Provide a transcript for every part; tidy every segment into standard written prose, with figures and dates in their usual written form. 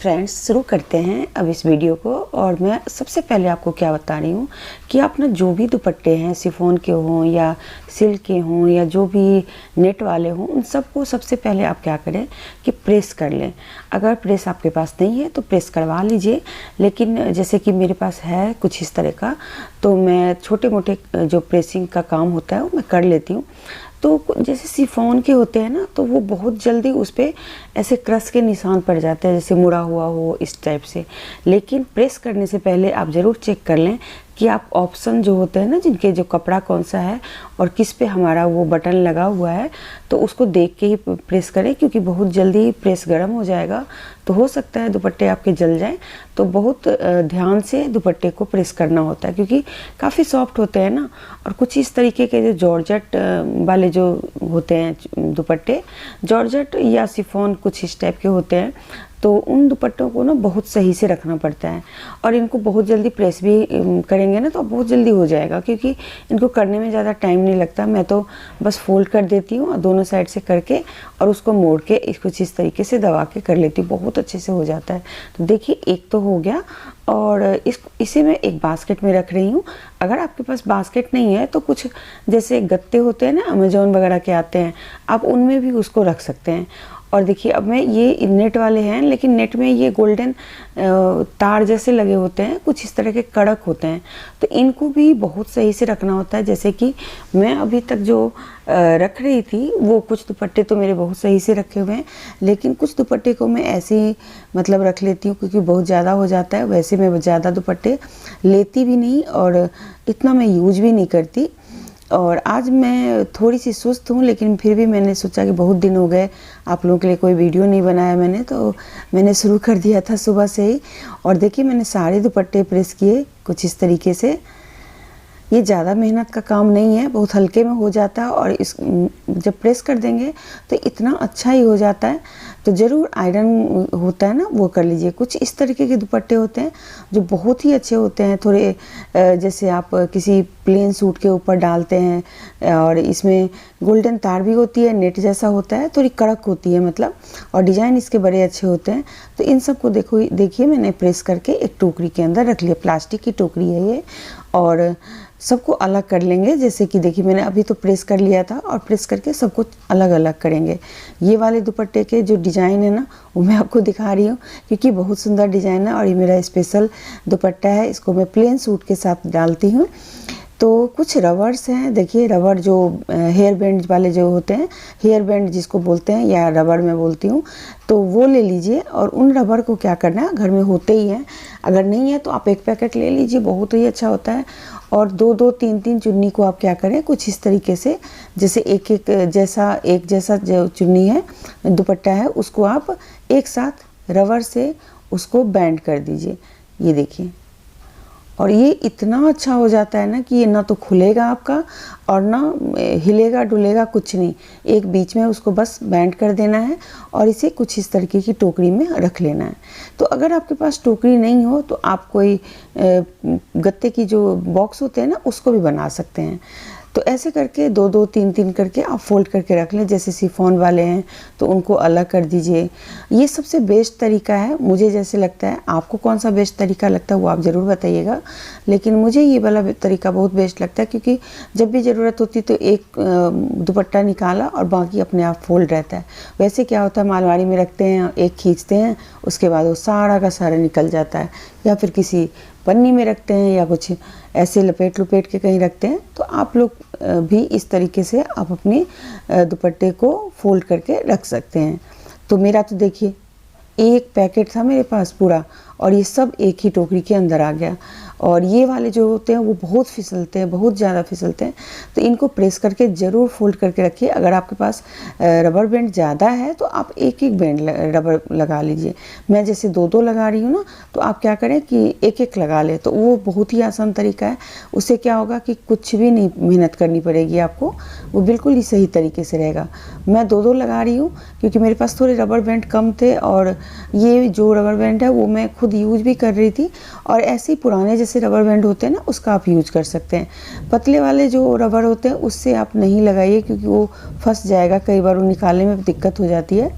Friends, शुरू करते हैं अब इस वीडियो को। और मैं सबसे पहले आपको क्या बता रही हूँ कि आप ना जो भी दुपट्टे हैं, शिफॉन के हों या सिल्क के हों या जो भी नेट वाले हों, उन सबको सबसे पहले आप क्या करें कि प्रेस कर लें। अगर प्रेस आपके पास नहीं है तो प्रेस करवा लीजिए, लेकिन जैसे कि मेरे पास है कुछ इस तरह का, तो मैं छोटे मोटे जो प्रेसिंग का काम होता है वो मैं कर लेती हूँ। तो जैसे शिफॉन के होते हैं ना, तो वो बहुत जल्दी उस पर ऐसे क्रश के निशान पड़ जाते हैं, जैसे मुड़ा हुआ हो इस टाइप से। लेकिन प्रेस करने से पहले आप ज़रूर चेक कर लें कि आप ऑप्शन जो होते हैं ना, जिनके जो कपड़ा कौन सा है और किस पे हमारा वो बटन लगा हुआ है, तो उसको देख के ही प्रेस करें, क्योंकि बहुत जल्दी प्रेस गर्म हो जाएगा तो हो सकता है दुपट्टे आपके जल जाएं। तो बहुत ध्यान से दुपट्टे को प्रेस करना होता है, क्योंकि काफ़ी सॉफ्ट होते हैं ना। और कुछ इस तरीके के जो जॉर्जेट वाले जो होते हैं दुपट्टे, जॉर्जेट या शिफॉन कुछ इस टाइप के होते हैं, तो उन दुपट्टों को ना बहुत सही से रखना पड़ता है। और इनको बहुत जल्दी प्रेस भी करेंगे ना तो बहुत जल्दी हो जाएगा, क्योंकि इनको करने में ज़्यादा टाइम नहीं लगता। मैं तो बस फोल्ड कर देती हूँ और दोनों साइड से करके और उसको मोड़ के कुछ इस तरीके से दबा के कर लेती हूँ, बहुत अच्छे से हो जाता है। तो देखिए, एक तो हो गया। और इसे मैं एक बास्केट में रख रही हूँ। अगर आपके पास बास्केट नहीं है तो कुछ जैसे गत्ते होते हैं ना, अमेजोन वगैरह के आते हैं, आप उनमें भी उसको रख सकते हैं। और देखिए, अब मैं ये नेट वाले हैं, लेकिन नेट में ये गोल्डन तार जैसे लगे होते हैं, कुछ इस तरह के कड़क होते हैं, तो इनको भी बहुत सही से रखना होता है। जैसे कि मैं अभी तक जो रख रही थी, वो कुछ दुपट्टे तो मेरे बहुत सही से रखे हुए हैं, लेकिन कुछ दुपट्टे को मैं ऐसे ही मतलब रख लेती हूँ, क्योंकि बहुत ज़्यादा हो जाता है। वैसे मैं ज़्यादा दुपट्टे लेती भी नहीं और इतना मैं यूज भी नहीं करती। और आज मैं थोड़ी सी सुस्त हूँ, लेकिन फिर भी मैंने सोचा कि बहुत दिन हो गए आप लोगों के लिए कोई वीडियो नहीं बनाया मैंने, तो मैंने शुरू कर दिया था सुबह से ही। और देखिए, मैंने सारे दुपट्टे प्रेस किए कुछ इस तरीके से। ये ज़्यादा मेहनत का काम नहीं है, बहुत हल्के में हो जाता है। और इस जब प्रेस कर देंगे तो इतना अच्छा ही हो जाता है। तो ज़रूर आयरन होता है ना, वो कर लीजिए। कुछ इस तरीके के दुपट्टे होते हैं जो बहुत ही अच्छे होते हैं, थोड़े जैसे आप किसी प्लेन सूट के ऊपर डालते हैं, और इसमें गोल्डन तार भी होती है, नेट जैसा होता है, थोड़ी कड़क होती है मतलब, और डिज़ाइन इसके बड़े अच्छे होते हैं। तो इन सब को देखिए मैंने प्रेस करके एक टोकरी के अंदर रख लिया। प्लास्टिक की टोकरी है ये। और सबको अलग कर लेंगे। जैसे कि देखिए, मैंने अभी तो प्रेस कर लिया था, और प्रेस करके सब कुछ अलग अलग करेंगे। ये वाले दुपट्टे के जो डिज़ाइन है ना, वो मैं आपको दिखा रही हूँ, क्योंकि बहुत सुंदर डिज़ाइन है और ये मेरा स्पेशल दुपट्टा है। इसको मैं प्लेन सूट के साथ डालती हूँ। तो कुछ रबर्स हैं, देखिए रबर जो हेयर बैंड वाले जो होते हैं, हेयर बैंड जिसको बोलते हैं, या रबर मैं बोलती हूँ, तो वो ले लीजिए। और उन रबर को क्या करना है, घर में होते ही हैं, अगर नहीं है तो आप एक पैकेट ले लीजिए, बहुत ही अच्छा होता है। और दो दो तीन तीन चुन्नी को आप क्या करें, कुछ इस तरीके से, जैसे एक जैसा जो चुन्नी है, दुपट्टा है, उसको आप एक साथ रबर से उसको बैंड कर दीजिए। ये देखिए, और ये इतना अच्छा हो जाता है ना कि ये ना तो खुलेगा आपका और ना हिलेगा डुलेगा कुछ नहीं। एक बीच में उसको बस बैंड कर देना है और इसे कुछ इस तरीके की टोकरी में रख लेना है। तो अगर आपके पास टोकरी नहीं हो तो आप कोई गत्ते की जो बॉक्स होते हैं ना, उसको भी बना सकते हैं। तो ऐसे करके दो दो तीन तीन करके आप फोल्ड करके रख लें। जैसे शिफॉन वाले हैं तो उनको अलग कर दीजिए। ये सबसे बेस्ट तरीका है मुझे जैसे लगता है। आपको कौन सा बेस्ट तरीका लगता है वो आप ज़रूर बताइएगा, लेकिन मुझे ये वाला तरीका बहुत बेस्ट लगता है, क्योंकि जब भी ज़रूरत होती तो एक दुपट्टा निकाला और बाकी अपने आप फोल्ड रहता है। वैसे क्या होता है, मालवाड़ी में रखते हैं, एक खींचते हैं, उसके बाद वो सारा का सारा निकल जाता है, या फिर किसी पन्नी में रखते हैं, या कुछ ऐसे लपेट के कहीं रखते हैं। तो आप लोग भी इस तरीके से आप अपने दुपट्टे को फोल्ड करके रख सकते हैं। तो मेरा तो देखिए, एक पैकेट था मेरे पास पूरा, और ये सब एक ही टोकरी के अंदर आ गया। और ये वाले जो होते हैं वो बहुत फिसलते हैं, बहुत ज़्यादा फिसलते हैं, तो इनको प्रेस करके ज़रूर फोल्ड करके रखिए। अगर आपके पास रबर बैंड ज़्यादा है तो आप एक एक बैंड रबर लगा लीजिए। मैं जैसे दो दो लगा रही हूँ ना, तो आप क्या करें कि एक एक लगा ले, तो वो बहुत ही आसान तरीका है। उससे क्या होगा कि कुछ भी नहीं मेहनत करनी पड़ेगी आपको, वो बिल्कुल ही सही तरीके से रहेगा। मैं दो दो लगा रही हूँ क्योंकि मेरे पास थोड़े रबर बैंड कम थे, और ये जो रबर बैंड है वो मैं खुद यूज भी कर रही थी। और ऐसे ही पुराने जैसे रबर बैंड होते हैं ना, उसका आप यूज कर सकते हैं। पतले वाले जो रबर होते हैं उससे आप नहीं लगाइए, क्योंकि वो फंस जाएगा, कई बार वो निकालने में दिक्कत हो जाती है।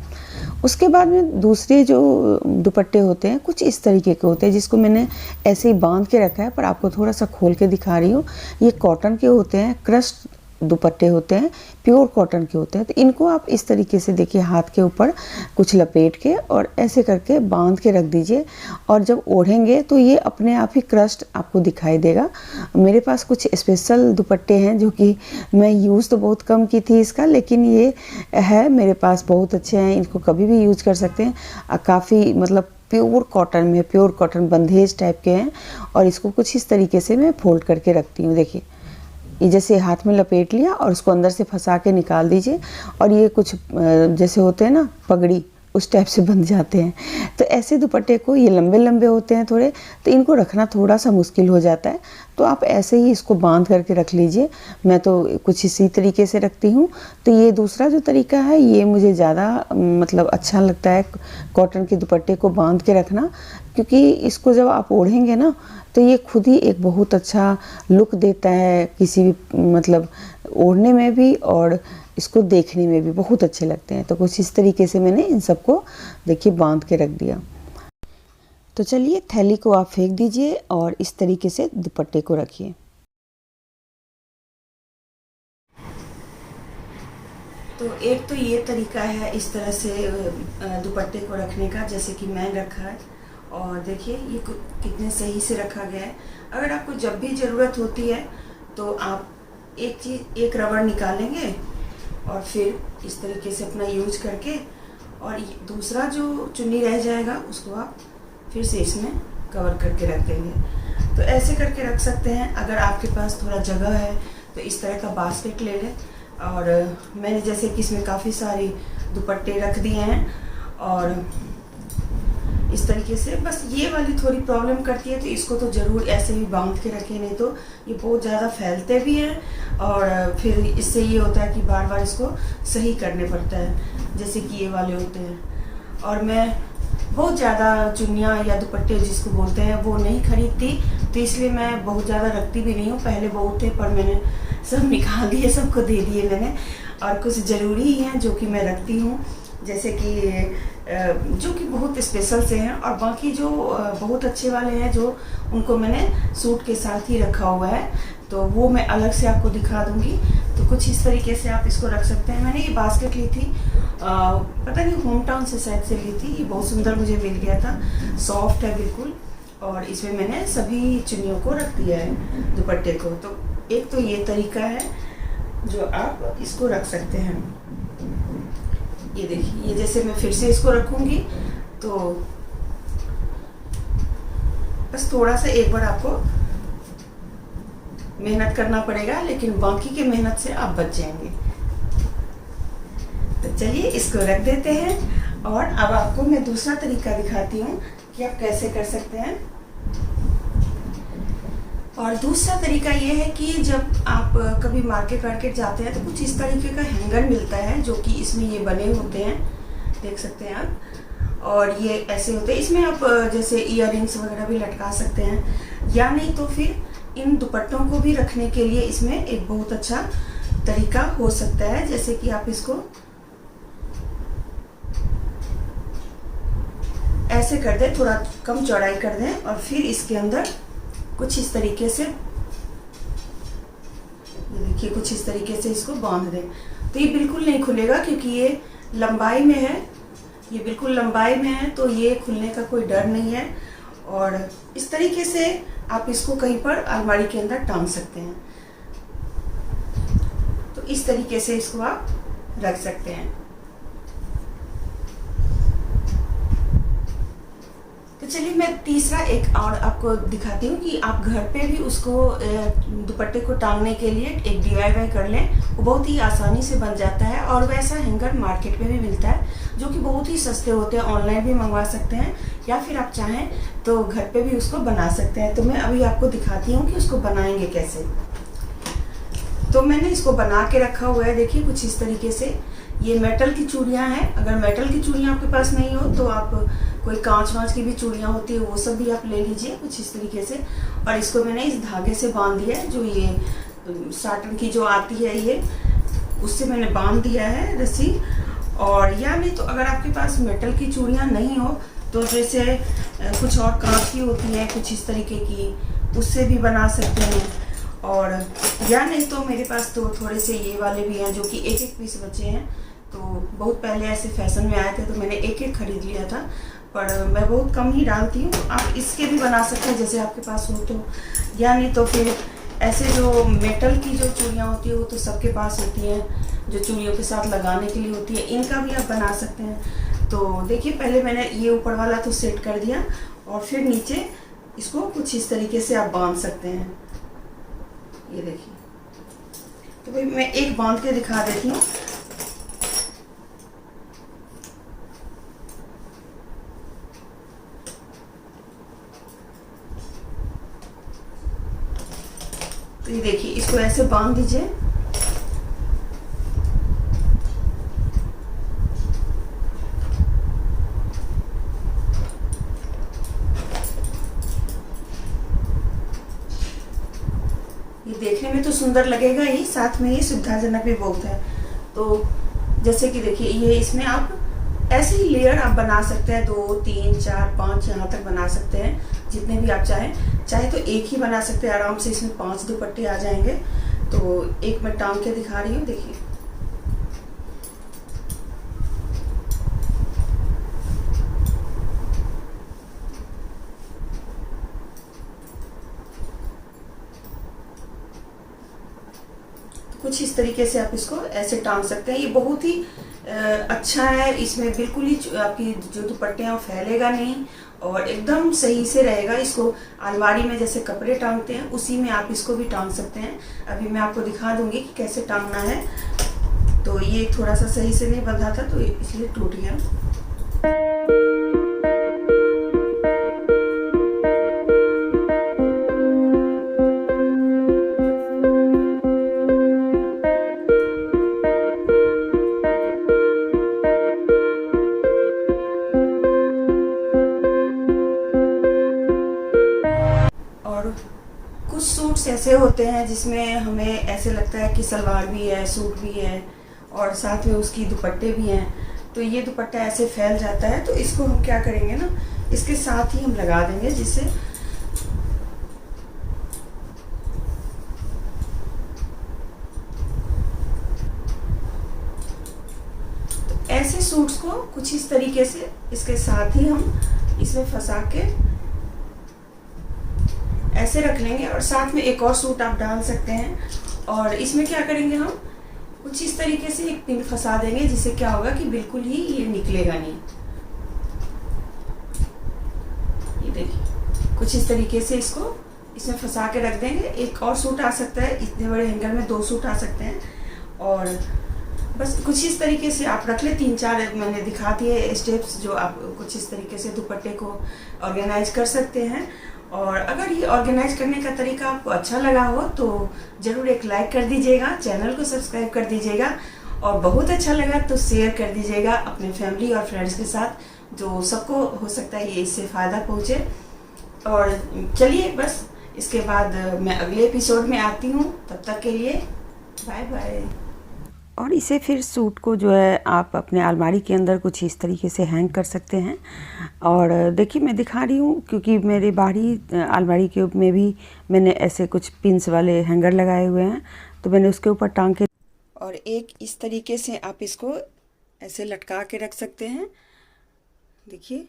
उसके बाद में दूसरे जो दुपट्टे होते हैं कुछ इस तरीके के होते हैं, जिसको मैंने ऐसे ही बांध के रखा है, पर आपको थोड़ा सा खोल के दिखा रही हूँ। ये कॉटन के होते हैं, क्रस्ट दुपट्टे होते हैं, प्योर कॉटन के होते हैं। तो इनको आप इस तरीके से देखिए, हाथ के ऊपर कुछ लपेट के और ऐसे करके बांध के रख दीजिए, और जब ओढ़ेंगे तो ये अपने आप ही क्रस्ट आपको दिखाई देगा। मेरे पास कुछ स्पेशल दुपट्टे हैं जो कि मैं यूज़ तो बहुत कम की थी इसका, लेकिन ये है मेरे पास, बहुत अच्छे हैं, इनको कभी भी यूज़ कर सकते हैं। काफ़ी मतलब प्योर कॉटन में, प्योर कॉटन बंधेज टाइप के हैं, और इसको कुछ इस तरीके से मैं फोल्ड करके रखती हूँ। देखिए, ये जैसे हाथ में लपेट लिया और उसको अंदर से फंसा के निकाल दीजिए, और ये कुछ जैसे होते हैं ना पगड़ी, उस टाइप से बन जाते हैं। तो ऐसे दुपट्टे को, ये लंबे लंबे होते हैं थोड़े, तो इनको रखना थोड़ा सा मुश्किल हो जाता है, तो आप ऐसे ही इसको बांध करके रख लीजिए। मैं तो कुछ इसी तरीके से रखती हूँ। तो ये दूसरा जो तरीका है, ये मुझे ज़्यादा मतलब अच्छा लगता है, कॉटन के दुपट्टे को बांध के रखना, क्योंकि इसको जब आप ओढ़ेंगे ना तो ये खुद ही एक बहुत अच्छा लुक देता है, किसी भी मतलब ओढ़ने में भी और इसको देखने में भी बहुत अच्छे लगते हैं। तो कुछ इस तरीके से मैंने इन सबको देखिए बांध के रख दिया। तो चलिए, थैली को आप फेंक दीजिए और इस तरीके से दुपट्टे को रखिए। तो एक तो ये तरीका है इस तरह से दुपट्टे को रखने का, जैसे कि मैं रखा है, और देखिए ये कितने सही से रखा गया है। अगर आपको जब भी ज़रूरत होती है तो आप एक रबड़ निकालेंगे और फिर इस तरीके से अपना यूज करके, और दूसरा जो चुन्नी रह जाएगा उसको आप फिर से इसमें कवर करके रख देंगे। तो ऐसे करके रख सकते हैं। अगर आपके पास थोड़ा जगह है तो इस तरह का बास्केट ले लें, और मैंने जैसे कि इसमें काफ़ी सारी दुपट्टे रख दिए हैं, और इस तरीके से। बस ये वाली थोड़ी प्रॉब्लम करती है, तो इसको तो ज़रूर ऐसे ही बांध के रखें, नहीं तो ये बहुत ज़्यादा फैलते भी हैं, और फिर इससे ये होता है कि बार बार इसको सही करने पड़ता है, जैसे कि ये वाले होते हैं। और मैं बहुत ज़्यादा चुन्नियाँ या दुपट्टे जिसको बोलते हैं वो नहीं खरीदती, तो इसलिए मैं बहुत ज़्यादा रखती भी नहीं हूँ। पहले बहुत थे, पर मैंने सब निकाल दिए, सबको दे दिए मैंने। और कुछ ज़रूरी ही हैं जो कि मैं रखती हूँ, जैसे कि जो कि बहुत स्पेशल से हैं, और बाकी जो बहुत अच्छे वाले हैं जो उनको मैंने सूट के साथ ही रखा हुआ है, तो वो मैं अलग से आपको दिखा दूंगी। तो कुछ इस तरीके से आप इसको रख सकते हैं। मैंने ये बास्केट ली थी, पता नहीं होम टाउन से शायद से ली थी। ये बहुत सुंदर मुझे मिल गया था, सॉफ्ट है बिल्कुल, और इसमें मैंने सभी चुन्नियों को रख दिया है, दुपट्टे को। तो एक तो ये तरीका है जो आप इसको रख सकते हैं। ये देखिए, ये जैसे मैं फिर से इसको रखूंगी, तो बस थोड़ा सा एक बार आपको मेहनत करना पड़ेगा, लेकिन बाकी के मेहनत से आप बच जाएंगे। तो चलिए इसको रख देते हैं, और अब आपको मैं दूसरा तरीका दिखाती हूँ कि आप कैसे कर सकते हैं। और दूसरा तरीका ये है कि जब आप कभी मार्केट जाते हैं तो कुछ इस तरीके का हैंगर मिलता है, जो कि इसमें ये बने होते हैं, देख सकते हैं आप। और ये ऐसे होते हैं, इसमें आप जैसे इयररिंग्स वगैरह भी लटका सकते हैं, या नहीं तो फिर इन दुपट्टों को भी रखने के लिए इसमें एक बहुत अच्छा तरीका हो सकता है। जैसे कि आप इसको ऐसे कर दें, थोड़ा कम चौड़ाई कर दें, और फिर इसके अंदर कुछ इस तरीके से, देखिए कुछ इस तरीके से इसको बांध दें। तो ये बिल्कुल नहीं खुलेगा, क्योंकि ये लंबाई में है, ये बिल्कुल लंबाई में है, तो ये खुलने का कोई डर नहीं है। और इस तरीके से आप इसको कहीं पर अलमारी के अंदर टांग सकते हैं। तो इस तरीके से इसको आप रख सकते हैं। तो चलिए मैं तीसरा एक और आपको दिखाती हूँ कि आप घर पे भी उसको दुपट्टे को टांगने के लिए एक DIY कर लें। वो बहुत ही आसानी से बन जाता है, और वैसा हैंगर मार्केट में भी मिलता है, जो कि बहुत ही सस्ते होते हैं। ऑनलाइन भी मंगवा सकते हैं, या फिर आप चाहें तो घर पे भी उसको बना सकते हैं। तो मैं अभी आपको दिखाती हूँ कि उसको बनाएंगे कैसे। तो मैंने इसको बना के रखा हुआ है, देखिए कुछ इस तरीके से। ये मेटल की चूड़ियाँ हैं। अगर मेटल की चूड़ियाँ आपके पास नहीं हो तो आप कोई कांच वांच की भी चूड़ियाँ होती है, वो सब भी आप ले लीजिए कुछ इस तरीके से। और इसको मैंने इस धागे से बांध दिया है, जो ये साटन की जो आती है, ये उससे मैंने बांध दिया है रस्सी। और या नहीं तो अगर आपके पास मेटल की चूड़ियाँ नहीं हो तो जैसे कुछ और कांच की होती हैं कुछ इस तरीके की, उससे भी बना सकते हैं। और या नहीं तो मेरे पास तो थोड़े से ये वाले भी हैं जो कि एक एक पीस बचे हैं। तो बहुत पहले ऐसे फैशन में आए थे तो मैंने एक एक खरीद लिया था, पर मैं बहुत कम ही डालती हूँ। आप इसके भी बना सकते हैं जैसे आपके पास हो तो, या नहीं तो फिर ऐसे जो मेटल की जो चूड़ियाँ होती है वो तो सबके पास होती हैं, जो चूड़ियों के साथ लगाने के लिए होती है, इनका भी आप बना सकते हैं। तो देखिए पहले मैंने ये ऊपर वाला तो सेट कर दिया और फिर नीचे इसको कुछ इस तरीके से आप बांध सकते हैं। ये देखिए, तो भाई मैं एक बांध के दिखा देती हूँ। तो ये देखिए, इसको ऐसे बांध दीजिए। ये देखने में तो सुंदर लगेगा ही, साथ में ये सुविधाजनक भी बहुत है। तो जैसे कि देखिए, ये इसमें आप ऐसे ही लेयर आप बना सकते हैं, 2 3 4 5 यहाँ तक बना सकते हैं, जितने भी आप चाहें। चाहे तो एक ही बना सकते हैं आराम से, इसमें 5 दुपट्टे आ जाएंगे। तो एक मैं टांग के दिखा रही हूँ, देखिए। कुछ इस तरीके से आप इसको ऐसे टांग सकते हैं। ये बहुत ही अच्छा है, इसमें बिल्कुल ही आपकी जो दुपट्टे हैं वो फैलेगा नहीं और एकदम सही से रहेगा। इसको अलमारी में जैसे कपड़े टांगते हैं उसी में आप इसको भी टांग सकते हैं। अभी मैं आपको दिखा दूंगी कि कैसे टांगना है। तो ये थोड़ा सा सही से नहीं बंधा था तो इसलिए टूट गया। और कुछ सूट्स ऐसे होते हैं जिसमें हमें ऐसे लगता है कि सलवार भी है, सूट भी है और साथ में उसकी दुपट्टे भी हैं। तो ये दुपट्टा ऐसे फैल जाता है, तो इसको हम क्या करेंगे ना, इसके साथ ही हम लगा देंगे, जिससे तो ऐसे सूट्स को कुछ इस तरीके से इसके साथ ही हम इसमें फंसा के ऐसे रख लेंगे। और साथ में एक और सूट आप डाल सकते हैं। और इसमें क्या करेंगे, हम कुछ इस तरीके से एक पिन फंसा देंगे, जिससे क्या होगा कि बिल्कुल ही ये निकलेगा नहीं। ये देखिए, कुछ इस तरीके से इसको इसमें फंसा के रख देंगे। एक और सूट आ सकता है, इतने बड़े हैंगर में 2 सूट आ सकते हैं। और बस कुछ इस तरीके से आप रख ले। 3-4 मैंने दिखा दिए स्टेप्स, जो आप कुछ इस तरीके से दुपट्टे को ऑर्गेनाइज कर सकते हैं। और अगर ये ऑर्गेनाइज करने का तरीका आपको अच्छा लगा हो तो ज़रूर एक लाइक कर दीजिएगा, चैनल को सब्सक्राइब कर दीजिएगा और बहुत अच्छा लगा तो शेयर कर दीजिएगा अपने फैमिली और फ्रेंड्स के साथ, जो सबको हो सकता है ये इससे फ़ायदा पहुँचे। और चलिए, बस इसके बाद मैं अगले एपिसोड में आती हूँ। तब तक के लिए बाय बाय। और इसे फिर सूट को जो है आप अपने अलमारी के अंदर कुछ इस तरीके से हैंग कर सकते हैं। और देखिए, मैं दिखा रही हूँ क्योंकि मेरे बाहरी अलमारी के में भी मैंने ऐसे कुछ पिंस वाले हैंगर लगाए हुए हैं, तो मैंने उसके ऊपर टांग के, और एक इस तरीके से आप इसको ऐसे लटका के रख सकते हैं। देखिए,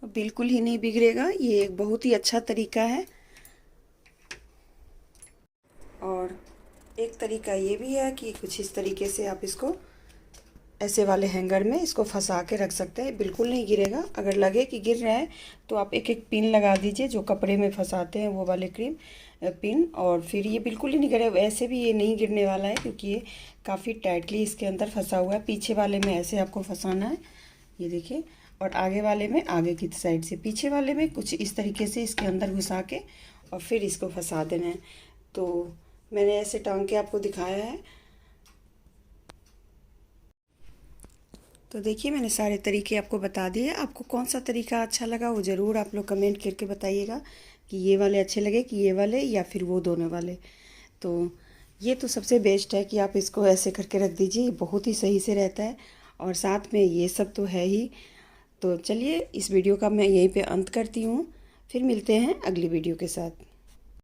बिल्कुल ही नहीं बिगड़ेगा। ये एक बहुत ही अच्छा तरीका है। और एक तरीका ये भी है कि कुछ इस तरीके से आप इसको ऐसे वाले हैंगर में इसको फंसा के रख सकते हैं, बिल्कुल नहीं गिरेगा। अगर लगे कि गिर रहा है तो आप एक एक पिन लगा दीजिए, जो कपड़े में फंसाते हैं वो वाले क्रीम पिन, और फिर ये बिल्कुल ही नहीं गिरेगा। वैसे भी ये नहीं गिरने वाला है क्योंकि ये काफ़ी टाइटली इसके अंदर फंसा हुआ है। पीछे वाले में ऐसे आपको फंसाना है, ये देखिए, और आगे वाले में आगे की साइड से, पीछे वाले में कुछ इस तरीके से इसके अंदर घुसा के और फिर इसको फंसा देना है। तो मैंने ऐसे टांग के आपको दिखाया है। तो देखिए मैंने सारे तरीके आपको बता दिए। आपको कौन सा तरीका अच्छा लगा वो ज़रूर आप लोग कमेंट करके बताइएगा कि ये वाले अच्छे लगे कि ये वाले या फिर वो दोनों वाले। तो ये तो सबसे बेस्ट है कि आप इसको ऐसे करके रख दीजिए, बहुत ही सही से रहता है। और साथ में ये सब तो है ही। तो चलिए इस वीडियो का मैं यहीं पे अंत करती हूँ, फिर मिलते हैं अगली वीडियो के साथ।